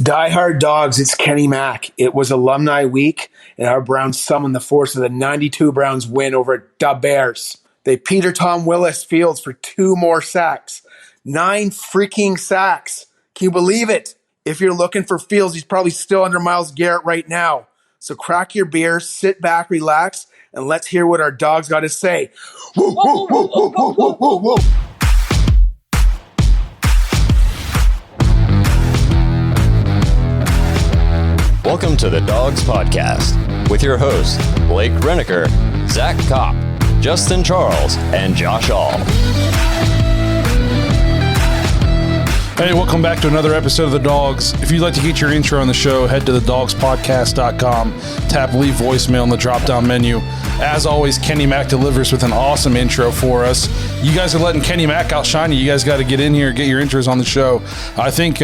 Die Hard Dogs, it's Kenny Mack. It was alumni week, and our Browns summoned the force of the 92 Browns win over the Bears. They Peter Tom Willis Fields for 2 more sacks. 9 freaking sacks. Can you believe it? If you're looking for Fields, he's probably still under Myles Garrett right now. So crack your beer, sit back, relax, and let's hear what our dogs got to say. Woo, woo, woo, woo, woo, woo, woo, woo. Welcome to the Dawgs Podcast with your hosts, Blake Reneker, Zach Kopp, Justin Charles, and Josh All. Hey, welcome back to another episode of The Dawgs. If you'd like to get your intro on the show, head to thedogspodcast.com, tap leave voicemail in the drop-down menu. As always, Kenny Mack delivers with an awesome intro for us. You guys are letting Kenny Mack outshine you. You guys got to get in here and get your intros on the show. I think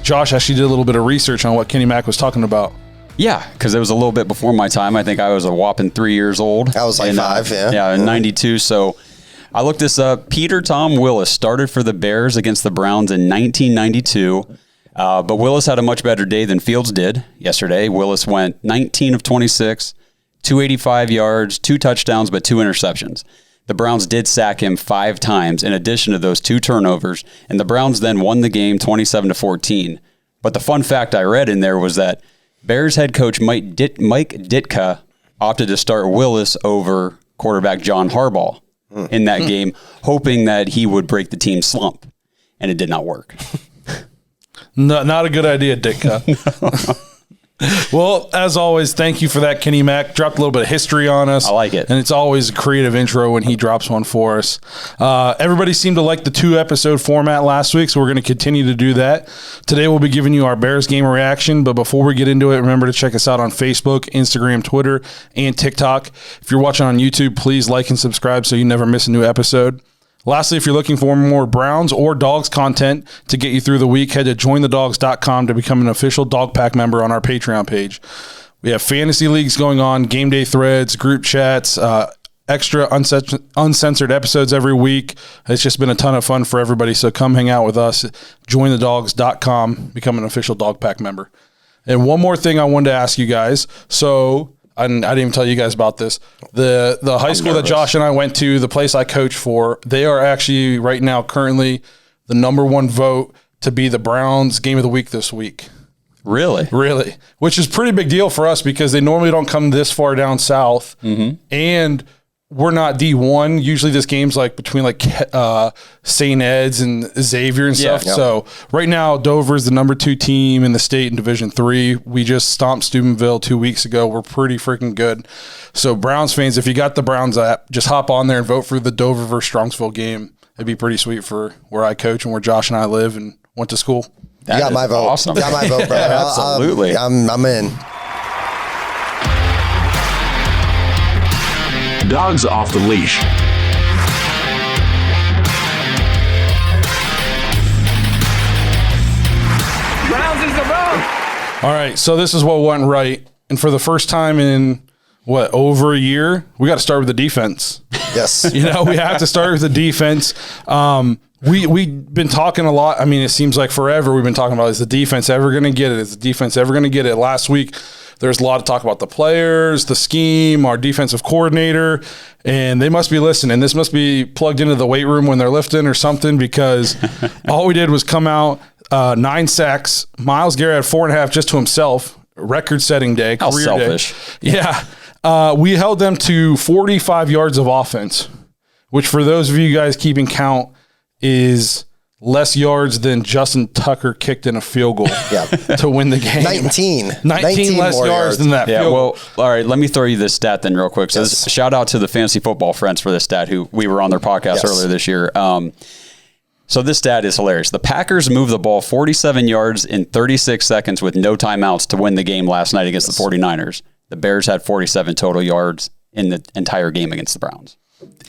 Josh actually did a little bit of research on what Kenny Mack was talking about. Yeah, because it was a little bit before my time. I think I was a whopping 3 years old. I was like 5, yeah. Yeah, in 92. So I looked this up. Peter Tom Willis started for the Bears against the Browns in 1992. But Willis had a much better day than Fields did yesterday. Willis went 19 of 26, 285 yards, 2 touchdowns, but 2 interceptions. The Browns did sack him 5 times in addition to those 2 turnovers, and the Browns then won the game 27-14. But the fun fact I read in there was that Bears head coach Mike Ditka opted to start Willis over quarterback John Harbaugh in that game, hoping that he would break the team's slump, and it did not work. Not a good idea, Ditka. Well, as always, thank you for that, Kenny Mack. Dropped a little bit of history on us. I like it. And it's always a creative intro when he drops one for us. Everybody seemed to like the 2-episode format last week, so we're going to continue to do that. Today we'll be giving you our Bears game reaction, but before we get into it, remember to check us out on Facebook, Instagram, Twitter, and TikTok. If you're watching on YouTube, please like and subscribe so you never miss a new episode. Lastly, if you're looking for more Browns or Dogs content to get you through the week, head to jointhedawgs.com to become an official Dog Pack member on our Patreon page. We have fantasy leagues going on, game day threads, group chats, extra uncensored episodes every week. It's just been a ton of fun for everybody, so come hang out with us. Jointhedawgs.com, become an official Dog Pack member. And one more thing I wanted to ask you guys. So I didn't even tell you guys about this. The high school that Josh and I went to, the place I coach for, they are actually right now currently the #1 vote to be the Browns game of the week this week. Really? Really. Which is a pretty big deal for us because they normally don't come this far down south. Mm-hmm. And we're not D1. Usually this game's like between like St. Ed's and Xavier and stuff. Yeah. So right now Dover is the #2 team in the state in Division 3. We just stomped Steubenville 2 weeks ago. We're pretty freaking good. So Browns fans, if you got the Browns app, just hop on there and vote for the Dover versus Strongsville game. It'd be pretty sweet for where I coach and where Josh and I live and went to school. You got my vote. Awesome. You got my vote, brother. Absolutely. I'm in. Dawgs Off the Leash. Browns is the Browns. All right, so this is what went right. And for the first time in, over a year, we got to start with the defense. Yes. We have to start with the defense. We've been talking a lot. I mean, it seems like forever we've been talking about, is the defense ever going to get it? Is the defense ever going to get it? Last week, there's a lot of talk about the players, the scheme, our defensive coordinator, and they must be listening. This must be plugged into the weight room when they're lifting or something, because all we did was come out 9 sacks. Myles Garrett had 4.5 just to himself. Record-setting day. How career selfish. Day. Yeah. We held them to 45 yards of offense, which for those of you guys keeping count is less yards than Justin Tucker kicked in a field goal to win the game. 19 less yards than that field goal. Well, all right, let me throw you this stat then real quick. So this, shout out to the Fantasy Football Friends for this stat, who we were on their podcast earlier this year. So this stat is hilarious. The Packers moved the ball 47 yards in 36 seconds with no timeouts to win the game last night against the 49ers. The Bears had 47 total yards in the entire game against the Browns.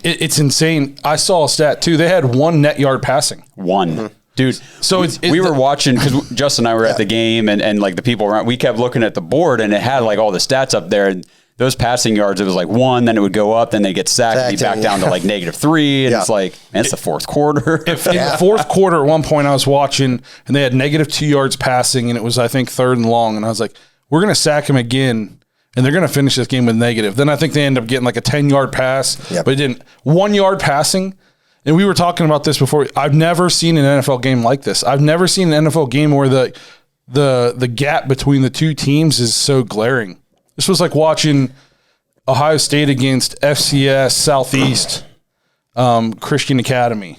It's insane. I saw a stat too. They had 1 net yard passing. 1. Mm-hmm. Dude, so we were watching, because Justin and I were at the game, and like the people around, we kept looking at the board, and it had like all the stats up there, and those passing yards, it was like 1, then it would go up, then they get sacked, and be back down to like -3. And it's like, man, it's the fourth quarter. In the fourth quarter, at one point I was watching, and they had -2 yards passing, and it was, I think, 3rd and long. And I was like, we're going to sack him again, and they're going to finish this game with negative. Then I think they end up getting like a 10-yard pass, but it didn't. 1 yard passing. And we were talking about this before. I've never seen an NFL game like this. I've never seen an NFL game where the gap between the two teams is so glaring. This was like watching Ohio State against FCS Southeast Christian Academy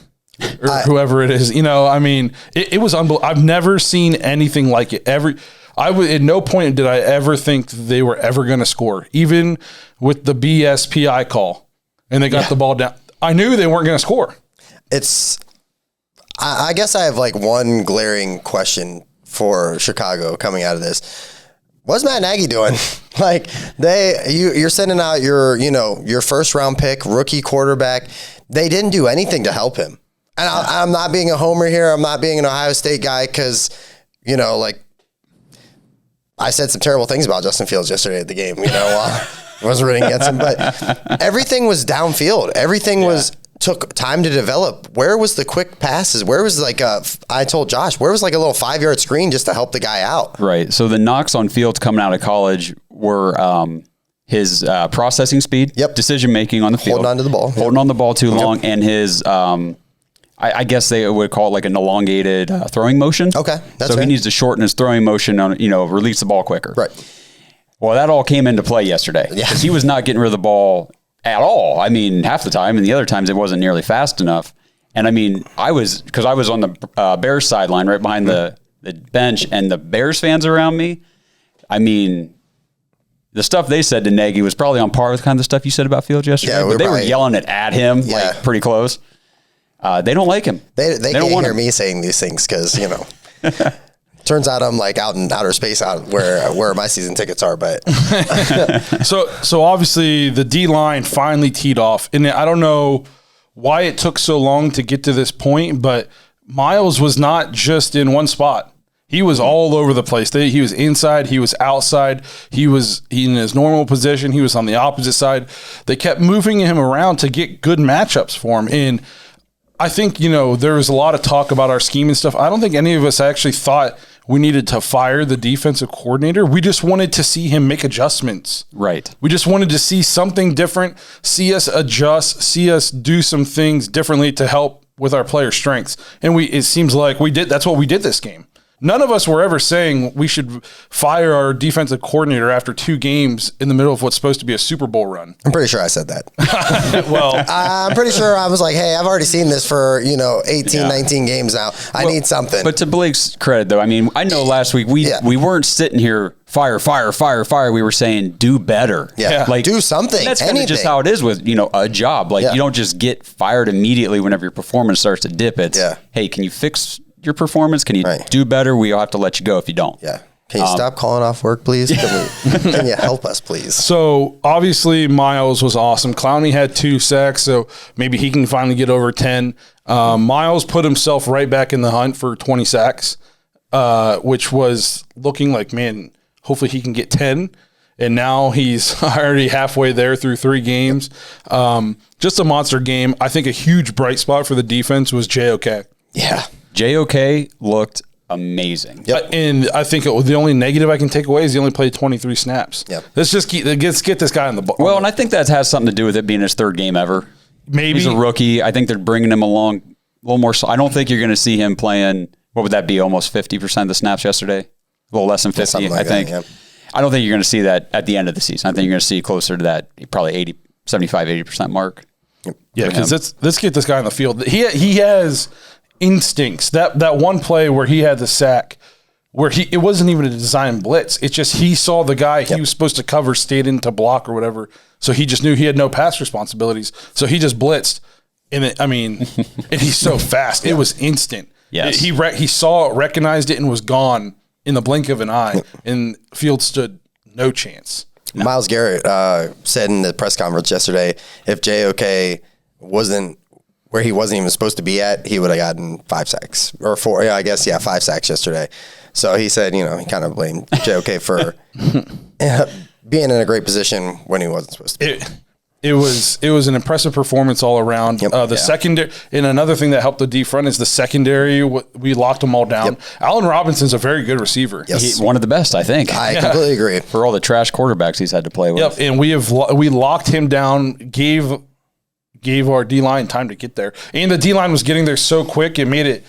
or whoever it is. You know, I mean, it was unbelievable. I've never seen anything like it. At no point did I ever think they were ever going to score, even with the BSPI call, and they got the ball down. I knew they weren't going to score. I guess I have like one glaring question for Chicago coming out of this. What's Matt Nagy doing? Like you're sending out your first round pick, rookie quarterback. They didn't do anything to help him. And I'm not being a homer here. I'm not being an Ohio State guy because, like I said some terrible things about Justin Fields yesterday at the game. I wasn't rooting against him, but everything was downfield. Everything took time to develop. Where was the quick passes? Where was I told Josh, where was like a little 5-yard screen just to help the guy out? Right. So the knocks on Fields coming out of college were his processing speed, decision-making on the field. Holding on to the ball. Holding on the ball too long, and his, I guess they would call it like an elongated throwing motion. Okay. So he needs to shorten his throwing motion on, release the ball quicker. Right. Well, that all came into play yesterday. Because he was not getting rid of the ball at all. I mean, half the time, and the other times it wasn't nearly fast enough. And I mean, I was on the Bears sideline right behind the bench, and the Bears fans around me. I mean, the stuff they said to Nagy was probably on par with kind of the stuff you said about Fields yesterday. Yeah, but they were yelling it at him like pretty close. They don't like him. They can't hear me saying these things because turns out I'm like out in outer space, out where my season tickets are. But so obviously the D line finally teed off, and I don't know why it took so long to get to this point, but Myles was not just in one spot. He was all over the place. He was inside. He was outside. He was in his normal position. He was on the opposite side. They kept moving him around to get good matchups for him. And I think, there was a lot of talk about our scheme and stuff. I don't think any of us actually thought we needed to fire the defensive coordinator. We just wanted to see him make adjustments. Right. We just wanted to see something different, see us adjust, see us do some things differently to help with our player strengths. And it seems like we did. That's what we did this game. None of us were ever saying we should fire our defensive coordinator after 2 games in the middle of what's supposed to be a Super Bowl run. I'm pretty sure I said that. Well, I'm pretty sure I was like, hey, I've already seen this for, 18, 19 games now. I need something. But to Blake's credit, though, I mean, I know last week we weren't sitting here fire. We were saying do better. Yeah. Like do something. That's kind of just how it is with, a job. Like you don't just get fired immediately whenever your performance starts to dip. It's, hey, can you fix your performance? Can you do better? We'll have to let you go if you don't. Yeah. Can you stop calling off work, please? Can you help us, please? So obviously Myles was awesome. Clowney had 2 sacks, so maybe he can finally get over 10. Myles put himself right back in the hunt for 20 sacks, which was looking like, man, hopefully he can get 10. And now he's already halfway there through 3 games. Just a monster game. I think a huge bright spot for the defense was JOK. Yeah. JOK looked amazing. Yep. And I think the only negative I can take away is he only played 23 snaps. Yep. Let's get this guy on the ball. Well, and I think that has something to do with it being his 3rd game ever. Maybe. He's a rookie. I think they're bringing him along a little more. I don't think you're going to see him playing, what would that be, almost 50% of the snaps yesterday? A little less than 50, like I think. That, yeah. I don't think you're going to see that at the end of the season. I think you're going to see closer to that, probably 75-80% mark. Yeah, because let's get this guy on the field. He has instincts. That one play where he had the sack, where it wasn't even a design blitz. It's just he saw the guy he was supposed to cover stayed in to block or whatever. So he just knew he had no pass responsibilities. So he just blitzed. And and he's so fast. It was instant. Yes. He saw it, recognized it, and was gone in the blink of an eye. And Fields stood no chance. No. Myles Garrett said in the press conference yesterday, if JOK wasn't where he wasn't even supposed to be at, he would have gotten 5 sacks or 4. Yeah, I guess, 5 sacks yesterday. So he said, he kind of blamed JOK for being in a great position when he wasn't supposed to be. It was an impressive performance all around. The secondary, and another thing that helped the D front is the secondary. We locked them all down. Allen Robinson's a very gave receiver. Yes. He's one of the best, I think. I completely agree. For all the trash quarterbacks he's had to play with. Yep, and we locked him down. Gave our D line time to get there, and the D line was getting there so quick it made it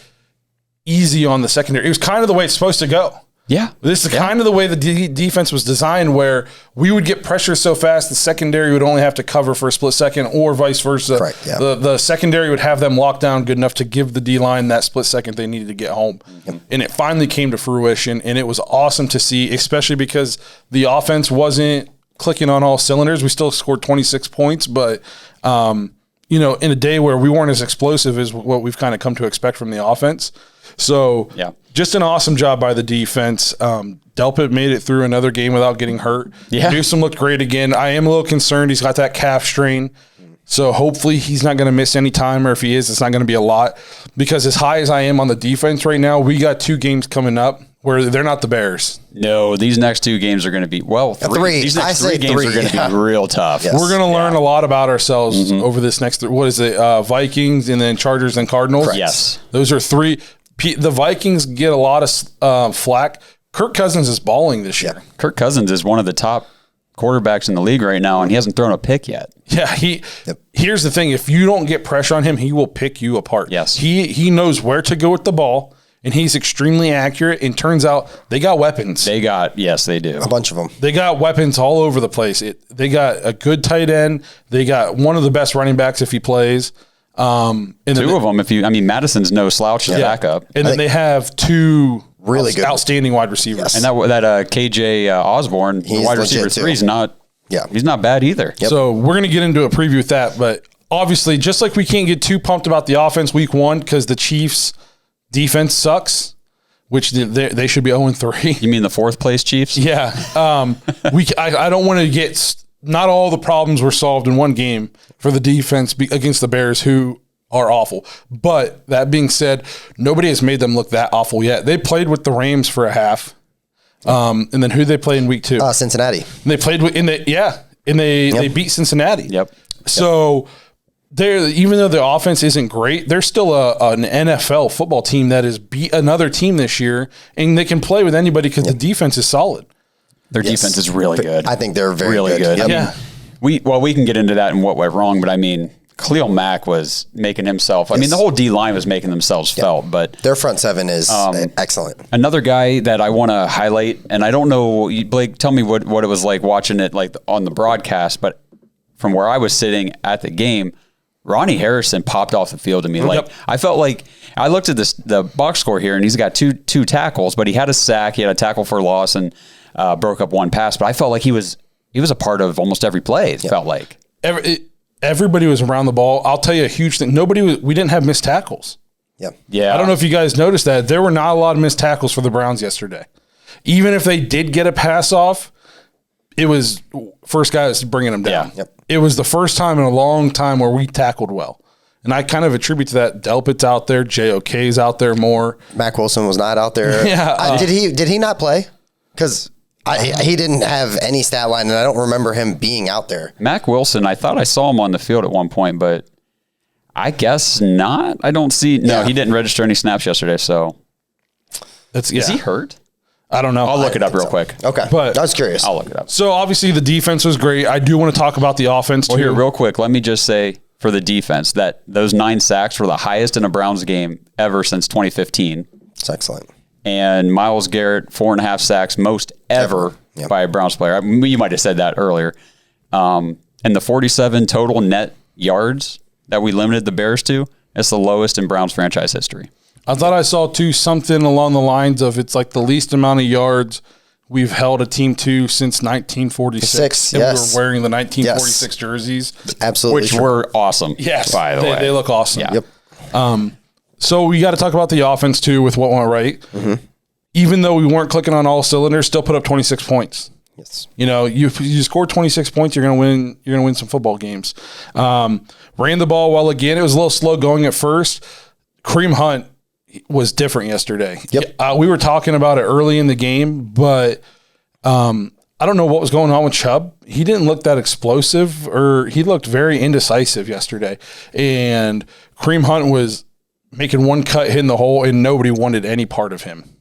easy on the secondary. It was kind of the way it's supposed to go. Yeah. This is kind of the way the defense was designed, where we would get pressure so fast the secondary would only have to cover for a split second, or vice versa. Correct, yeah. The secondary would have them locked down good enough to give the D-line that split second they needed to get home. And it finally came to fruition, and it was awesome to see, especially because the offense wasn't clicking on all cylinders. We still scored 26 points, but in a day where we weren't as explosive as what we've kind of come to expect from the offense. So just an awesome job by the defense. Delpit made it through another game without getting hurt. Yeah. Newsome looked great again. I am a little concerned. He's got that calf strain. So hopefully he's not going to miss any time, or if he is, it's not going to be a lot. Because as high as I am on the defense right now, we got 2 games coming up where they're not the Bears. No, these next 2 games are going to be, three. These next 3 games are going to be real tough. Yes. We're going to learn a lot about ourselves over this next, Vikings and then Chargers and Cardinals. Correct. Yes. Those are 3. The Vikings get a lot of flack. Kirk Cousins is balling this year. Kirk Cousins is one of the top quarterbacks in the league right now, and he hasn't thrown a pick yet. Yeah, here's the thing. If you don't get pressure on him, he will pick you apart. Yes. He knows where to go with the ball, and he's extremely accurate, and turns out they got weapons. Yes, they do. A bunch of them. They got weapons all over the place. They got a good tight end. They got one of the best running backs if he plays. And 2 of them, Madison's no slouch as backup. And then they have 2 really good, outstanding wide receivers. And that KJ Osborne, the wide receiver 3, he's not bad either. Yep. So we're going to get into a preview with that. But obviously, just like we can't get too pumped about the offense week 1 because the Chiefs' defense sucks, which they should be 0-3. You mean the 4th place Chiefs? Yeah. I don't want to get – not all the problems were solved in one game for the defense against the Bears, who are awful. But that being said, nobody has made them look that awful yet. They played with the Rams for a half. And then who they play in week 2? Cincinnati. And they played with they beat Cincinnati. Yep. So even though the offense isn't great, they're still an NFL football team that has beat another team this year, and they can play with anybody because the defense is solid. Their defense is really good. I think they're very really good. Yep. We can get into that and what went wrong, but Khalil Mack was making himself. The whole D line was making themselves felt, but their front 7 is excellent. Another guy that I want to highlight, and I don't know, Blake, tell me what it was like watching it on the broadcast, but from where I was sitting at the game, Ronnie Harrison popped off the field to me. I felt like I looked at the box score here, and he's got two tackles, but he had a sack, he had a tackle for loss, and broke up 1 pass. But I felt like he was a part of almost every play. It felt like everybody was around the ball. I'll tell you a huge thing. We didn't have missed tackles. Yeah. I don't know if you guys noticed that. There were not a lot of missed tackles for the Browns yesterday. Even if they did get a pass off, it was first guy that's bringing them down. Yeah. It was the first time in a long time where we tackled well. And I kind of attribute to that. Delpit's out there. JOK's out there more. Mac Wilson was not out there. Did he not play? Because he didn't have any stat line, and I don't remember him being out there. Mac Wilson, I thought I saw him on the field at one point, but I guess not. I don't see. No, he didn't register any snaps yesterday, so. Is he hurt? I don't know. I'll look it up real quick. Okay. But I was curious. I'll look it up. So obviously the defense was great. I do want to talk about the offense too. Well, here, real quick, let me just say for the defense that those 9 sacks were the highest in a Browns game ever since 2015. It's excellent. And Myles Garrett, 4.5 sacks, most ever by a Browns player. You might have said that earlier. And the 47 total net yards that we limited the Bears to, it's the lowest in Browns franchise history. I thought I saw too something along the lines of it's like the least amount of yards we've held a team to since 1946. And we were wearing the 1946 jerseys. Absolutely. Which were awesome, by the way. They look awesome. Yeah. Yep. So we got to talk about the offense too with what went right. Mm-hmm. Even though we weren't clicking on all cylinders, still put up 26 points. Yes. You score 26 points, you're gonna win. You're gonna win some football games. Ran the ball well again. It was a little slow going at first. Kareem Hunt was different yesterday. Yep. We were talking about it early in the game, but I I don't know what was going on with Chubb. He didn't look that explosive, or he looked very indecisive yesterday. And Kareem Hunt was making one cut, hitting the hole, and nobody wanted any part of him.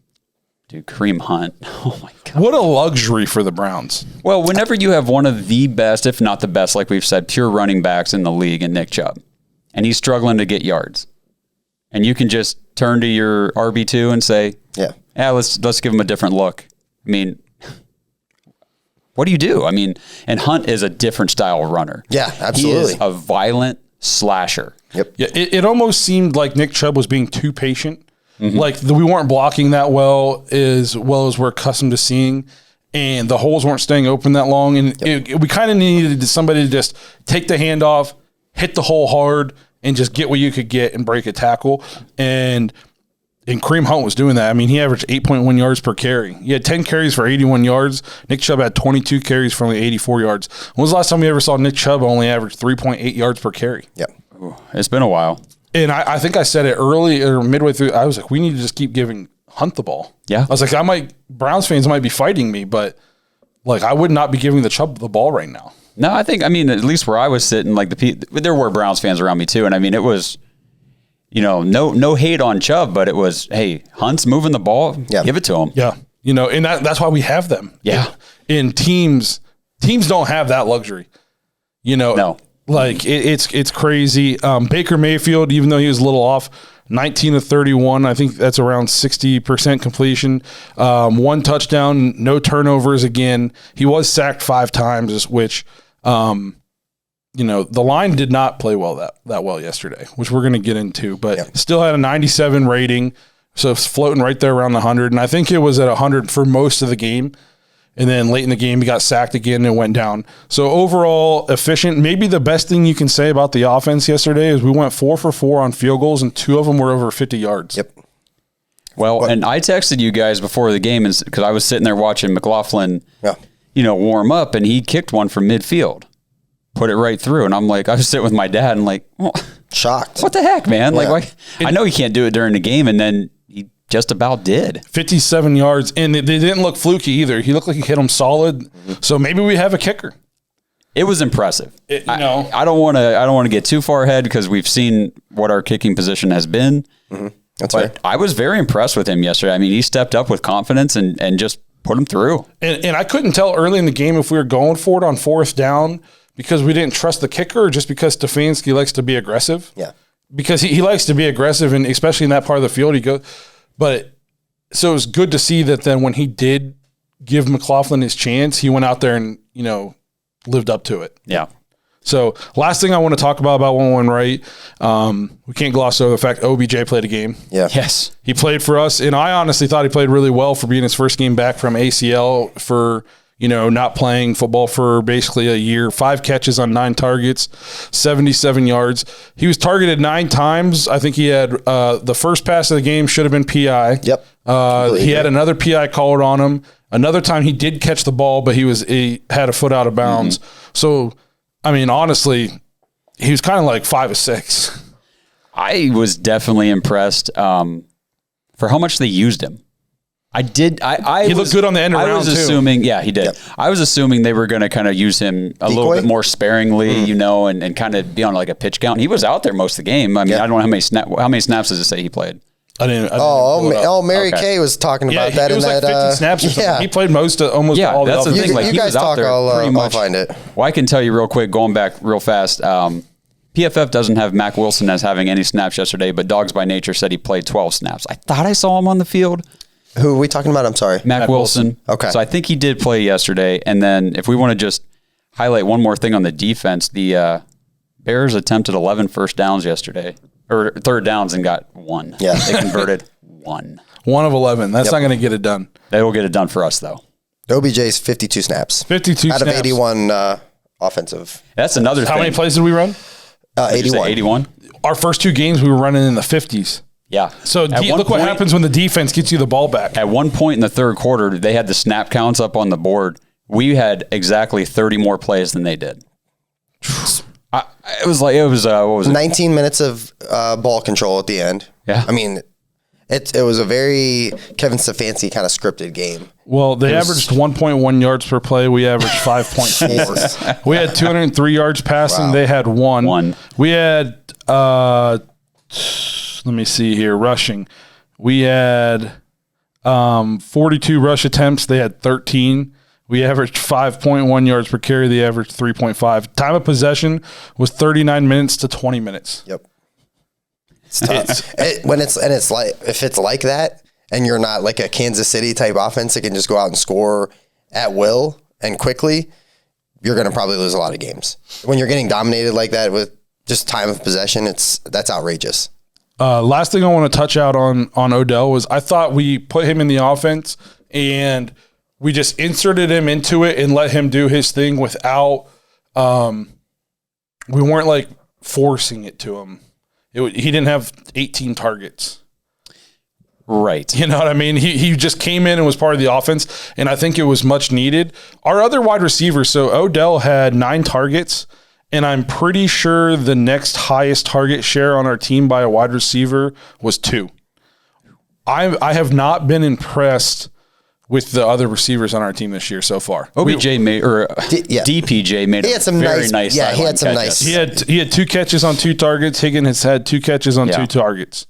Dude, Kareem Hunt. Oh, my God. What a luxury for the Browns. Well, whenever you have one of the best, if not the best, like we've said, pure running backs in the league in Nick Chubb, and he's struggling to get yards, and you can just turn to your RB2 and say, yeah, let's give him a different look. I mean, what do? I mean, and Hunt is a different style runner. Yeah, absolutely. He is a violent slasher. Yep. Yeah, it almost seemed like Nick Chubb was being too patient. Like we weren't blocking that well as we're accustomed to seeing, and the holes weren't staying open that long. And we kind of needed somebody to just take the handoff, hit the hole hard, and just get what you could get and break a tackle. And Kareem Hunt was doing that. I mean, he averaged 8.1 yards per carry. He had 10 carries for 81 yards. Nick Chubb had 22 carries for only 84 yards. When was the last time we ever saw Nick Chubb only average 3.8 yards per carry? Yep. Ooh, it's been a while. And I think I said it early or midway through. I was like, we need to just keep giving Hunt the ball. Yeah. I was like, Browns fans might be fighting me, but like I would not be giving the Chubb the ball right now. No, I mean, at least where I was sitting, like there were Browns fans around me too. And I mean, it was, no hate on Chubb, but it was, hey, Hunt's moving the ball. Yeah. Give it to him. Yeah. And that's why we have them. Yeah. In teams don't have that luxury. No. Like it's crazy. Baker Mayfield, even though he was a little off, 19 of 31. I think that's around 60% completion. 1 touchdown, no turnovers again. He was sacked 5 times, which, the line did not play that well yesterday, which we're going to get into, but still had a 97 rating. So it's floating right there around the 100. And I think it was at 100 for most of the game. And then late in the game, he got sacked again and went down. So overall, efficient. Maybe the best thing you can say about the offense yesterday is we went 4 for 4 on field goals, and 2 of them were over 50 yards. Yep. Well, and I texted you guys before the game because I was sitting there watching McLaughlin, warm up, and he kicked one from midfield, put it right through. And I'm like, I was sitting with my dad and like, shocked. What the heck, man? Yeah. Like, I know he can't do it during the game, and then he just about did. 57 yards, and they didn't look fluky either. He looked like he hit them solid. So maybe we have a kicker. It was impressive. I don't want to get too far ahead because we've seen what our kicking position has been. Mm-hmm. That's right. I was very impressed with him yesterday. I mean, he stepped up with confidence and just put him through. And I couldn't tell early in the game if we were going for it on 4th down because we didn't trust the kicker or just because Stefanski likes to be aggressive. Yeah. Because he likes to be aggressive, and especially in that part of the field, he goes. But so it was good to see that then when he did give McLaughlin his chance, he went out there and, lived up to it. Yeah. So last thing I want to talk about what went right, we can't gloss over the fact OBJ played a game. Yeah. Yes. He played for us, and I honestly thought he played really well for being his first game back from ACL for, not playing football for basically a year. 5 catches on 9 targets, 77 yards. He was targeted 9 times. I think he had the first pass of the game should have been PI. Yep. He had another PI called on him. Another time he did catch the ball, but he had a foot out of bounds. Mm-hmm. So, I mean, honestly, he was kind of like 5 of 6. I was definitely impressed for how much they used him. I did. He looked good on the end of round, I was assuming, yeah, he did. Yep. I was assuming they were going to kind of use him a little bit more sparingly, and kind of be on like a pitch count. He was out there most of the game. I mean, I don't know how many snaps does it say he played? I didn't Mary Kay was talking about that. It was like 50 snaps or something. Yeah. He played almost all that's the thing. Like, you he guys was out talk, there pretty much. I'll find it. Well, I can tell you real quick, going back real fast, PFF doesn't have Mac Wilson as having any snaps yesterday, but Dogs by Nature said he played 12 snaps. I thought I saw him on the field. Who are we talking about? I'm sorry. Mac Wilson. Okay. So I think he did play yesterday. And then if we want to just highlight one more thing on the defense, the Bears attempted 11 first downs yesterday, or third downs, and got 1. Yeah. They converted 1. 1 of 11. That's not going to get it done. They will get it done for us, though. OBJ's 52 snaps. 52 out snaps. of 81 offensive. That's another thing. How many plays did we run? 81. 81? Our first 2 games, we were running in the 50s. Yeah. So look what happens when the defense gets you the ball back. At one point in the third quarter, they had the snap counts up on the board. We had exactly 30 more plays than they did. What was it? 19 minutes of ball control at the end. Yeah. I mean, It was a very Kevin Stefanski kind of scripted game. Well, they averaged 1.1 yards per play. We averaged 5.4. We had 203 yards passing. Wow. They had one. We had, let me see here, rushing. We had 42 rush attempts. They had 13. We averaged 5.1 yards per carry. They averaged 3.5. Time of possession was 39 minutes to 20 minutes. Yep. It's tough. It's like, if it's like that and you're not like a Kansas City type offense that can just go out and score at will and quickly, you're going to probably lose a lot of games. When you're getting dominated like that with just time of possession, that's outrageous. Last thing I want to touch out on Odell was I thought we put him in the offense and we just inserted him into it and let him do his thing without we weren't like forcing it to him. He didn't have 18 targets. Right. You know what I mean? He just came in and was part of the offense, and I think it was much needed. Our other wide receivers, so Odell had 9 targets, and I'm pretty sure the next highest target share on our team by a wide receiver was 2. I have not been impressed with the other receivers on our team this year so far. DPJ made a very nice. Yeah, he had some nice. He had 2 catches on 2 targets. Higgins has had 2 catches on 2 targets.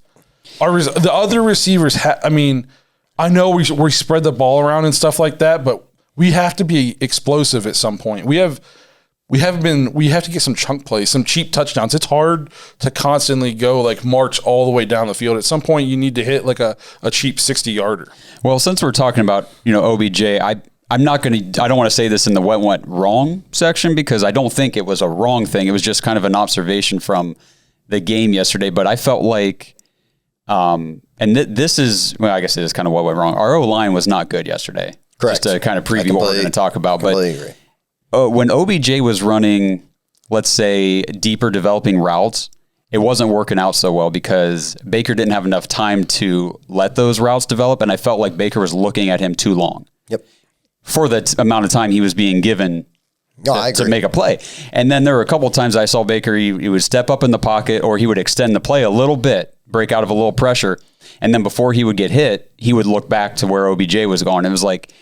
The other receivers, I know we spread the ball around and stuff like that, but we have to be explosive at some point. We have to get some chunk plays, some cheap touchdowns. It's hard to constantly go like march all the way down the field. At some point, you need to hit like a cheap 60-yarder. Well, since we're talking about OBJ, I don't want to say this in the what went wrong section because I don't think it was a wrong thing. It was just kind of an observation from the game yesterday. But I felt like, this is, well, I guess it is kind of what went wrong. Our O-line was not good yesterday. Correct. Just to kind of preview what we're going to talk about. Completely agree. When OBJ was running, let's say, deeper developing routes, it wasn't working out so well because Baker didn't have enough time to let those routes develop, and I felt like Baker was looking at him too long. Yep. For the amount of time he was being given to make a play. And then there were a couple of times I saw Baker, he would step up in the pocket or he would extend the play a little bit, break out of a little pressure, and then before he would get hit, he would look back to where OBJ was going. It was like,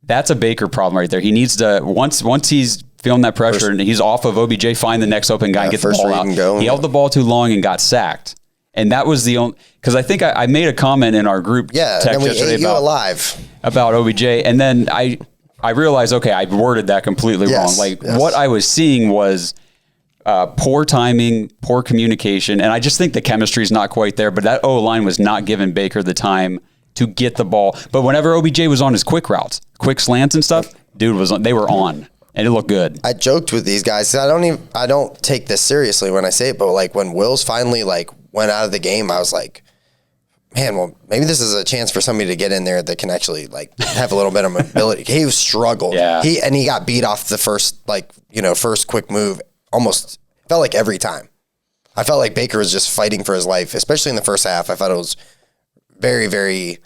that's a Baker problem right there. He needs to, once he's feeling that pressure and he's off of OBJ, find the next open guy and get the ball out. He held the ball too long and got sacked. And that was the only, because I think I made a comment in our group text yesterday about OBJ. And then I realized, okay, I worded that completely wrong. What I was seeing was poor timing, poor communication. And I just think the chemistry is not quite there. But that O-line was not giving Baker the time to get the ball. But whenever OBJ was on his quick routes, quick slants and stuff, they were on. And it looked good. I joked with these guys. I don't take this seriously when I say it, but like when Wills finally went out of the game, I was like, man, well, maybe this is a chance for somebody to get in there that can actually have a little bit of mobility. He struggled. Yeah. He got beat off the first quick move almost felt like every time. I felt like Baker was just fighting for his life, especially in the first half. I thought it was very, very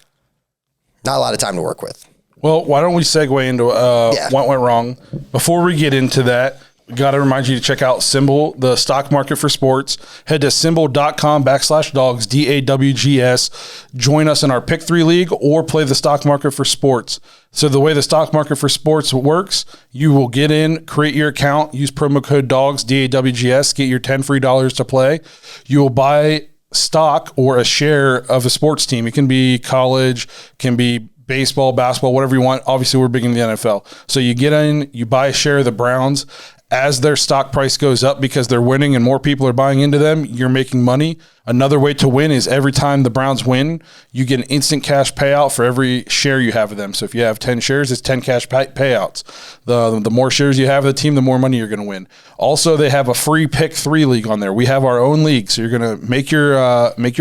not a lot of time to work with. Well, why don't we segue into what went wrong? Before we get into that, we got to remind you to check out SimBull, the stock market for sports. Head to SimBull.com/Dawgs, DAWGS. Join us in our Pick 3 League or play the stock market for sports. So the way the stock market for sports works, you will get in, create your account, use promo code DAWGS, DAWGS, get your $10 free to play. You will buy stock or a share of a sports team. It can be college, can be baseball, basketball, whatever you want. Obviously, we're big in the NFL. So you get in, you buy a share of the Browns. As their stock price goes up because they're winning and more people are buying into them, you're making money. Another way to win is every time the Browns win, you get an instant cash payout for every share you have of them. So if you have 10 shares, it's 10 cash payouts. The more shares you have of the team, the more money you're going to win. Also, they have a free Pick 3 League on there. We have our own league. So you're going to make your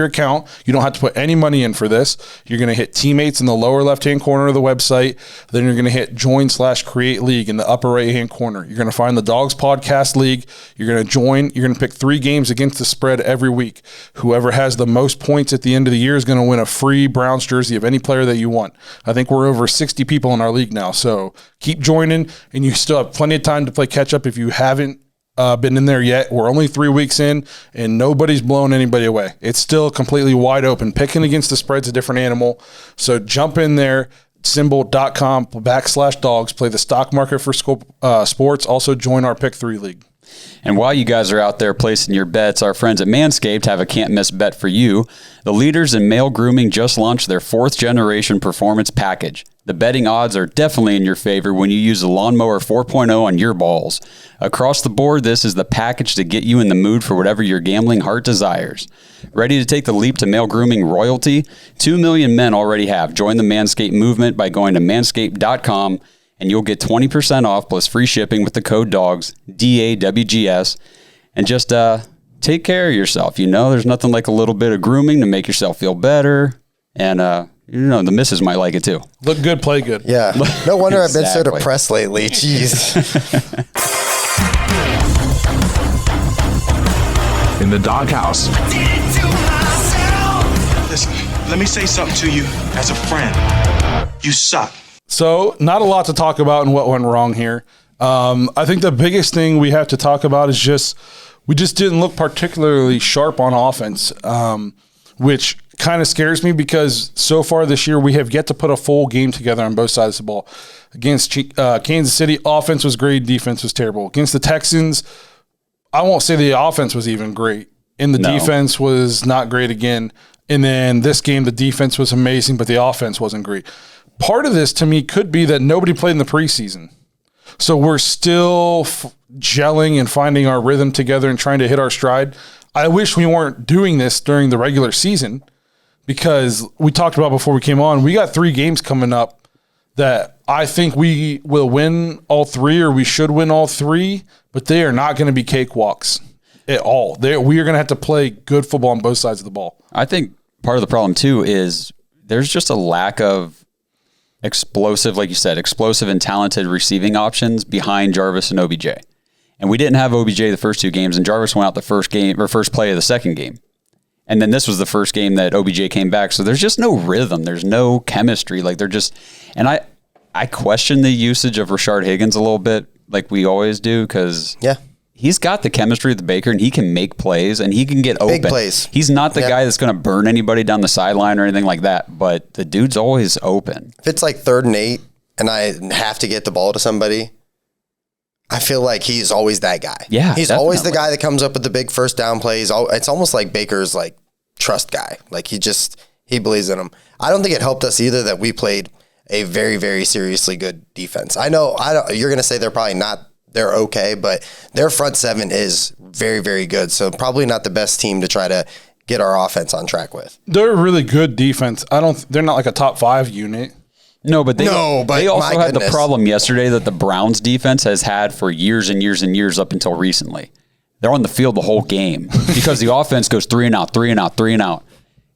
account. You don't have to put any money in for this. You're going to hit teammates in the lower left-hand corner of the website. Then you're going to hit join/create league in the upper right-hand corner. You're going to find the Dawgs Podcast League. You're going to join. You're going to pick 3 games against the spread every week. Whoever has the most points at the end of the year is going to win a free Browns jersey of any player that you want. I think we're over 60 people in our league now. So keep joining, and you still have plenty of time to play catch-up if you haven't been in there yet. We're only 3 weeks in, and nobody's blowing anybody away. It's still completely wide open. Picking against the spread's a different animal. So jump in there, SimBull.com/dogs. Play the stock market for sports. Also join our Pick 3 League. And while you guys are out there placing your bets, our friends at Manscaped have a can't-miss bet for you. The leaders in male grooming just launched their 4th-generation performance package. The betting odds are definitely in your favor when you use the Lawnmower 4.0 on your balls. Across the board, this is the package to get you in the mood for whatever your gambling heart desires. Ready to take the leap to male grooming royalty? 2 million men already have. Join the Manscaped movement by going to manscaped.com, and you'll get 20% off plus free shipping with the code DAWGS, DAWGS. And just take care of yourself. You know, there's nothing like a little bit of grooming to make yourself feel better. And, you know, the missus might like it too. Look good, play good. Yeah. No wonder I've been so Exactly. depressed lately. Jeez. In the Doghouse. Listen, let me say something to you as a friend. You suck. So not a lot to talk about and what went wrong here. I think the biggest thing we have to talk about is we just didn't look particularly sharp on offense, which kind of scares me because so far this year we have yet to put a full game together on both sides of the ball. Against Kansas City, offense was great, defense was terrible. Against the Texans, I won't say the offense was even great, and the defense was not great again. And then this game, the defense was amazing, but the offense wasn't great. Part of this, to me, could be that nobody played in the preseason. So we're still gelling and finding our rhythm together and trying to hit our stride. I wish we weren't doing this during the regular season because we talked about before we came on, we got 3 games coming up that I think we will win all 3 or we should win all 3, but they are not going to be cakewalks at all. We are going to have to play good football on both sides of the ball. I think part of the problem too is there's just a lack of explosive, like you said, explosive and talented receiving options behind Jarvis and OBJ. And we didn't have OBJ the first 2 games, and Jarvis went out the first play of the second game. And then this was the first game that OBJ came back. So there's just no rhythm. There's no chemistry. Like and I question the usage of Rashard Higgins a little bit, like we always do, because he's got the chemistry with the Baker, and he can make plays, and he can get open. Big plays. He's not the guy that's going to burn anybody down the sideline or anything like that, but the dude's always open. If it's like 3rd and 8 and I have to get the ball to somebody, I feel like he's always that guy. Yeah, he's always the guy that comes up with the big first down plays. It's almost like Baker's like trust guy. Like he believes in him. I don't think it helped us either that we played a very, very seriously good defense. You're going to say they're okay, but their front 7 is very, very good. So probably not the best team to try to get our offense on track with. They're a really good defense. They're not like a top 5 unit. No, but they also had the goodness. problem yesterday that the Browns defense has had for years and years and years up until recently. They're on the field the whole game because the offense goes 3 and out, 3 and out, 3 and out.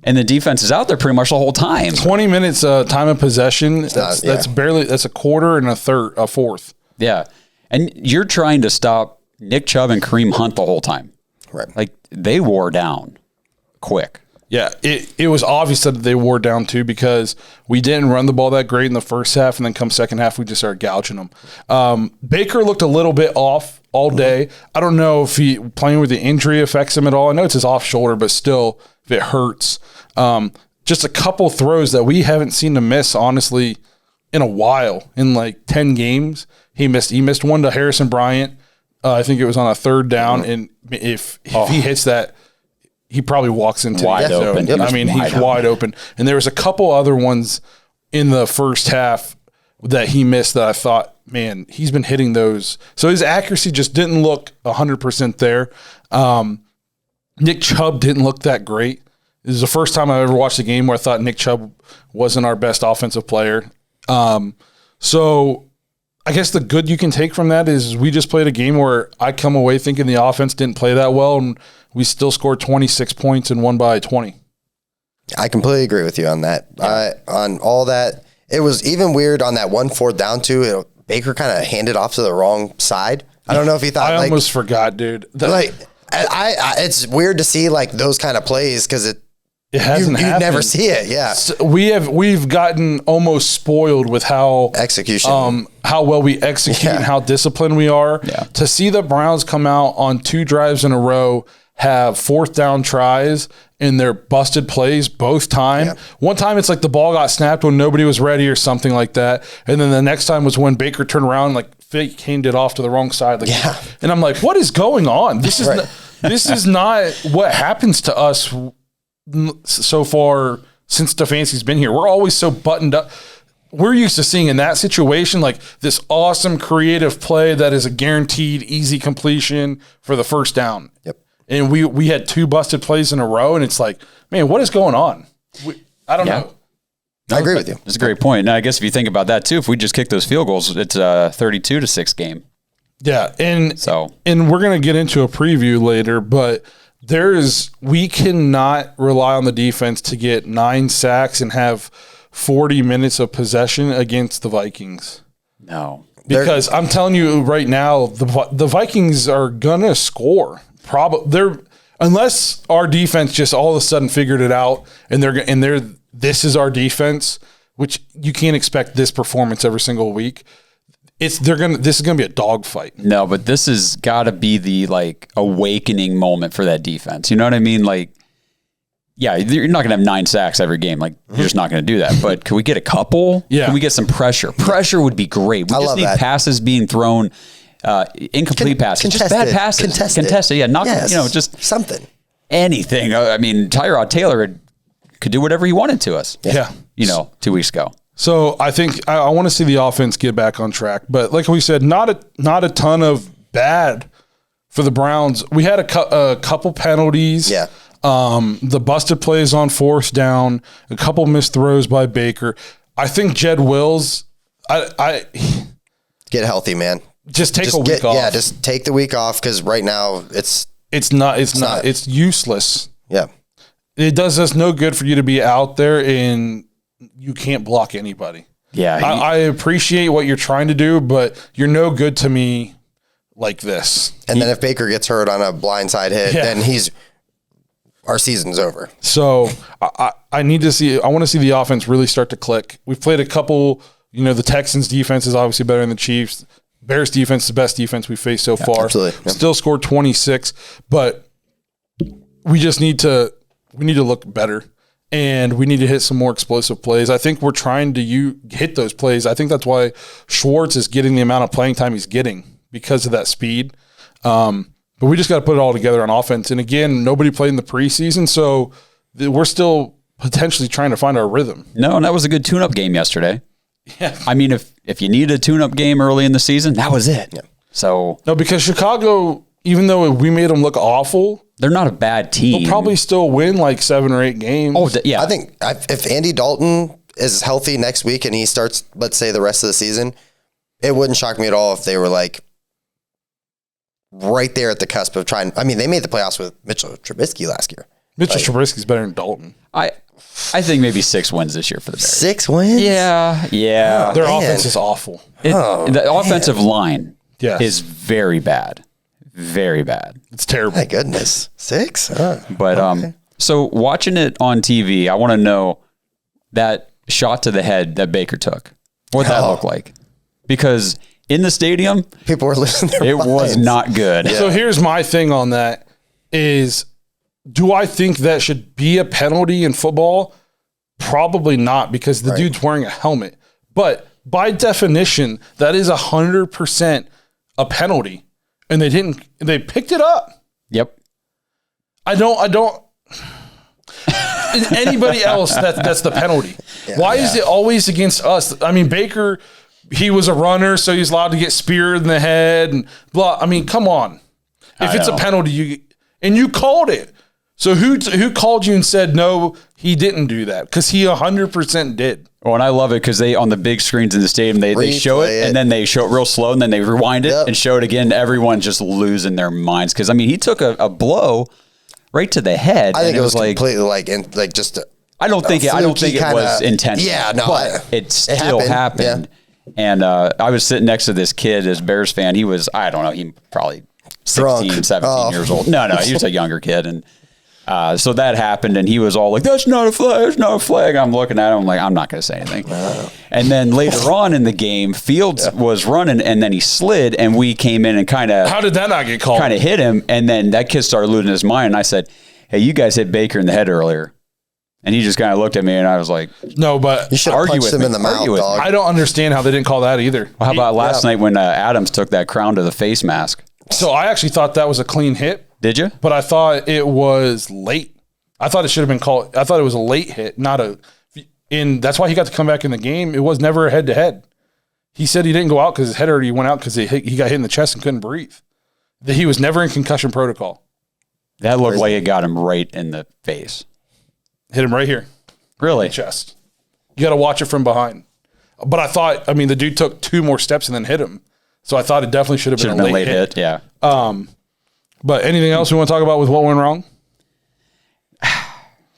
And the defense is out there pretty much the whole time. 20 minutes time of possession. That's barely, that's a quarter and a fourth. Yeah. And you're trying to stop Nick Chubb and Kareem Hunt the whole time. Right. Like they wore down quick. Yeah, it was obvious that they wore down too because we didn't run the ball that great in the first half, and then come second half, we just started gouging them. Baker looked a little bit off all day. I don't know if playing with the injury affects him at all. I know it's his off shoulder, but still, if it hurts. Just a couple throws that we haven't seen him miss, honestly, in a while. In like 10 games, he missed one to Harrison Bryant. I think it was on a 3rd down, and if he hits that, he probably walks into wide the open. zone. I mean, he's wide open. And there was a couple other ones in the first half that he missed that I thought, man, he's been hitting those. So his accuracy just didn't look 100% there. Nick Chubb didn't look that great. This is the first time I ever watched a game where I thought Nick Chubb wasn't our best offensive player. So I guess the good you can take from that is we just played a game where I come away thinking the offense didn't play that well, and we still scored 26 points and won by 20. I completely agree with you on that. On all that, it was even weird on that 4th down too. Baker kind of handed off to the wrong side. I don't know if he thought. I almost forgot, dude. It's weird to see like those kind of plays because It hasn't You happened. never see it. Yeah. So we've gotten almost spoiled with how Execution. how well we execute and how disciplined we are. Yeah. To see the Browns come out on 2 drives in a row, have 4th down tries, and they're busted plays both time. Yeah. One time it's like the ball got snapped when nobody was ready or something like that, and then the next time was when Baker turned around and like fake caned it off to the wrong side. Like, and I'm like, what is going on? This is this is not what happens to us so far since Stefanski's been here. We're always so buttoned up. We're used to seeing in that situation like this awesome creative play that is a guaranteed easy completion for the first down. Yep. And we had 2 busted plays in a row, and it's like, man, what is going on? I don't know. I agree with you. That's a great point. Now, I guess if you think about that too, if we just kick those field goals, it's a 32-6 game. Yeah, and So we're gonna get into a preview later, but we cannot rely on the defense to get 9 sacks and have 40 minutes of possession against the Vikings. no. Because I'm telling you right now, the Vikings are gonna score. Unless our defense just all of a sudden figured it out and this is our defense, which you can't expect this performance every single week. This is gonna be a dogfight. No, but this has got to be the like awakening moment for that defense. You know what I mean? Like, yeah, you're not going to have 9 sacks every game. Like, you're just not going to do that. But can we get a couple? Yeah. Can we get some pressure? Pressure would be great. We I just love need that. passes being thrown, incomplete passes, just bad passes, contested. Yeah, not just something. anything. I mean, Tyrod Taylor could do whatever he wanted to us. Yeah. 2 weeks ago. So I think I want to see the offense get back on track. But like we said, not a ton of bad for the Browns. We had a couple penalties. Yeah. The busted plays on 4th down, a couple missed throws by Baker. I think Jed Wills, I Get healthy, man. just take a week off. Yeah, just take the week off because right now it's useless. yeah. It does us no good for you to be out there and you can't block anybody. Yeah. I appreciate what you're trying to do, but you're no good to me like this. And then if Baker gets hurt on a blindside hit, then our season's over. So I need to see. I want to see the offense really start to click. We've played a couple. The Texans' defense is obviously better than the Chiefs. Bears' defense is the best defense we've faced so far. Absolutely. Yep. Still scored 26, but we just need to look better. And we need to hit some more explosive plays. I think we're trying to hit those plays. I think that's why Schwartz is getting the amount of playing time he's getting because of that speed. But we just got to put it all together on offense. And again, nobody played in the preseason, so we're still potentially trying to find our rhythm. No, and that was a good tune-up game yesterday. Yeah. I mean, if you need a tune-up game early in the season, that was it. Yeah. So No, because Chicago, even though we made them look awful, they're not a bad team. they'll probably still win like 7 or 8 games. Oh, yeah. I think if Andy Dalton is healthy next week and he starts, let's say, the rest of the season, it wouldn't shock me at all if they were like right there at the cusp of trying. I mean, they made the playoffs with Mitchell Trubisky last year. Mitchell Trubisky's better than Dalton. I think maybe 6 wins this year for the Bears. 6 wins? Yeah. Their man. offense is awful. The offensive line Yes. is very bad. Very bad. It's terrible. My goodness. 6? But so watching it on TV, I want to know that shot to the head that Baker took. What'd that look like? Because in the stadium, People were losing their it minds. was not good. So here's my thing on that is, do I think that should be a penalty in football? Probably not, because the dude's wearing a helmet. But by definition, that is 100% a penalty. And they picked it up. Yep. I don't anybody else, that's the penalty. Why is it always against us? I mean, Baker, he was a runner, so he's allowed to get speared in the head and blah. I mean, come on. If it's a penalty, you called it. So who called you and said, no, he didn't do that? Because he 100% did. Oh, and I love it because they, on the big screens in the stadium, they show it and then they show it real slow and then they rewind it and show it again. Everyone's just losing their minds. Because, I mean, he took a blow right to the head. I think it was like, completely just I don't think it was intentional. Yeah, no. But it still happened. Yeah. And I was sitting next to this kid, this Bears fan. He was, I don't know, he probably 16, Drunk. 17 years old. No, he was a younger kid. And So that happened, and he was all like, "That's not a flag. That's not a flag." I'm looking at him, I'm like, I'm not going to say anything. And then later on in the game, Fields was running, and then he slid, and we came in and kind of How did that not get called? Kind of hit him, and then that kid started losing his mind. And I said, "Hey, you guys hit Baker in the head earlier." And he just kind of looked at me, and I was like, No, but You should have Argue punched with him me. in the mouth, Argue with dog. I don't understand how they didn't call that either. "Well, how about last night when Adams took that crown to the face mask?" So I actually thought that was a clean hit, Did you? but I thought it was late. I thought it should have been called. I thought it was a late hit, not a. And that's why he got to come back in the game. It was never a head to head. He said he didn't go out because his head already went out because he got hit in the chest and couldn't breathe. That he was never in concussion protocol. That looked like it got him right in the face. Hit him right here, Really? chest. You got to watch it from behind. But I thought, the dude took 2 more steps and then hit him. So I thought it definitely should have Should been have a been late hit. Yeah. But anything else we want to talk about with what went wrong?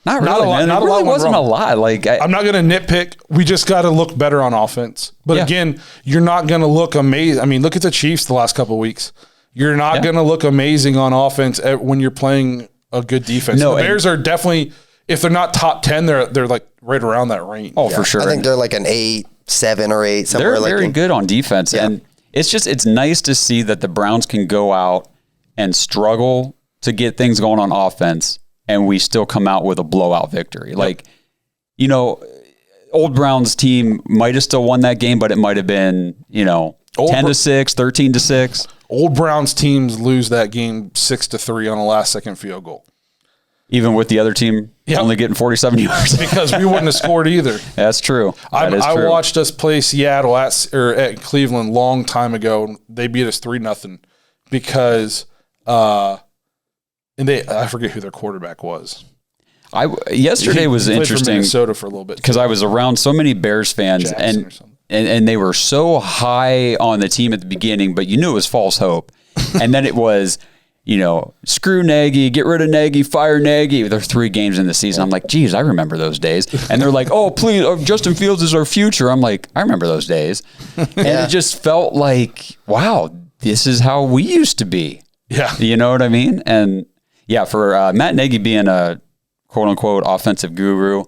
Not Not really, a lot- man. not It a lot really went wasn't wrong. a lot. Like, I'm not going to nitpick. We just got to look better on offense. But Yeah. again, you're not going to look amazing. Look at the Chiefs the last couple of weeks. You're not going to look amazing on offense when you're playing a good defense. No, the and- Bears are definitely, if they're not top 10, they're like right around that range. oh, for sure. I think they're like an 8, 7, or 8. Somewhere They're like very good on defense. Yeah. And it's nice to see that the Browns can go out and struggle to get things going on offense, and we still come out with a blowout victory. Like, old Browns team might have still won that game, but it might have been, 10-6, 13-6. Old Browns teams lose that game 6-3 on a last second field goal. Even with the other team Yep. only getting 47 yards. Because we wouldn't have scored either. That's true. That is I true. watched us play Seattle at Cleveland long time ago. They beat us 3-0 because I forget who their quarterback was. Yesterday was He played for interesting Minnesota for a little bit because I was around so many Bears fans Jackson or something. and they were so high on the team at the beginning, but you knew it was false hope. And then it was, screw Nagy, get rid of Nagy, fire Nagy. There are 3 games in the season. I'm like, geez, I remember those days. And they're like, oh, please, Justin Fields is our future. I'm like, I remember those days. And it just felt like, wow, this is how we used to be. Yeah. You know what I mean? And yeah, for Matt Nagy being a quote unquote offensive guru,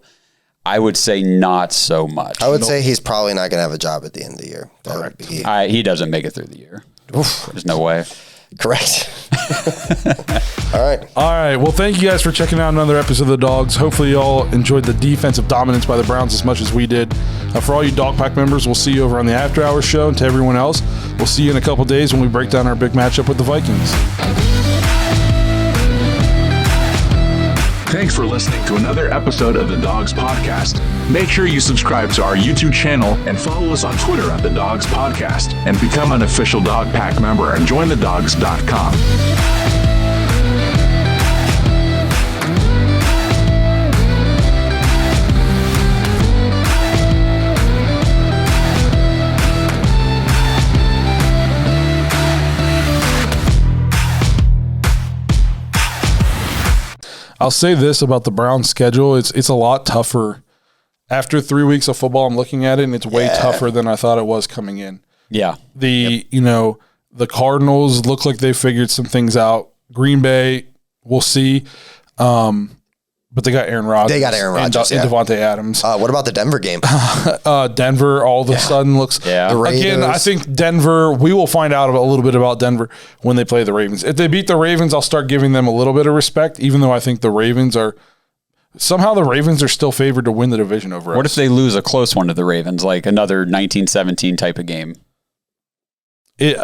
I would say not so much. I would say he's probably not going to have a job at the end of the year. That would be He doesn't make it through the year. There's no way. correct. All right. All right. Well, thank you guys for checking out another episode of The Dogs. Hopefully, y'all enjoyed the defensive dominance by the Browns as much as we did. For all you Dog Pack members, we'll see you over on the After Hours show. And to everyone else, we'll see you in a couple days when we break down our big matchup with the Vikings. Thanks for listening to another episode of the Dawgs Podcast. Make sure you subscribe to our YouTube channel and follow us on Twitter at the Dawgs Podcast, and become an official Dog Pack member and join thedogs.com. I'll say this about the Browns' schedule. It's a lot tougher. After 3 weeks of football, I'm looking at it, and it's way tougher than I thought it was coming in. Yeah. The Cardinals look like they figured some things out. Green Bay, we'll see. But they got Aaron Rodgers. They got Aaron Rodgers, and yeah. Devontae Adams. What about the Denver game? Denver all of a sudden looks. Yeah. The Again, I Raiders. think Denver, we will find out a little bit about Denver when they play the Ravens. If they beat the Ravens, I'll start giving them a little bit of respect, even though I think the Ravens are still favored to win the division over us. What if they lose a close one to the Ravens, like another 1917 type of game? I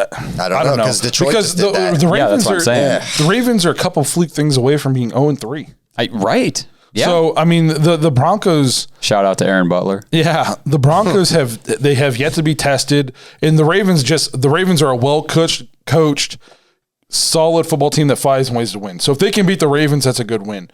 don't know, because Detroit just did that. the Ravens Yeah, that's what I'm are saying. the Ravens are a couple fleet things away from being 0-3. Right. Yeah. So the Broncos. Shout out to Aaron Butler. Yeah, the Broncos have yet to be tested, and the Ravens are a well coached, solid football team that finds ways to win. So if they can beat the Ravens, that's a good win.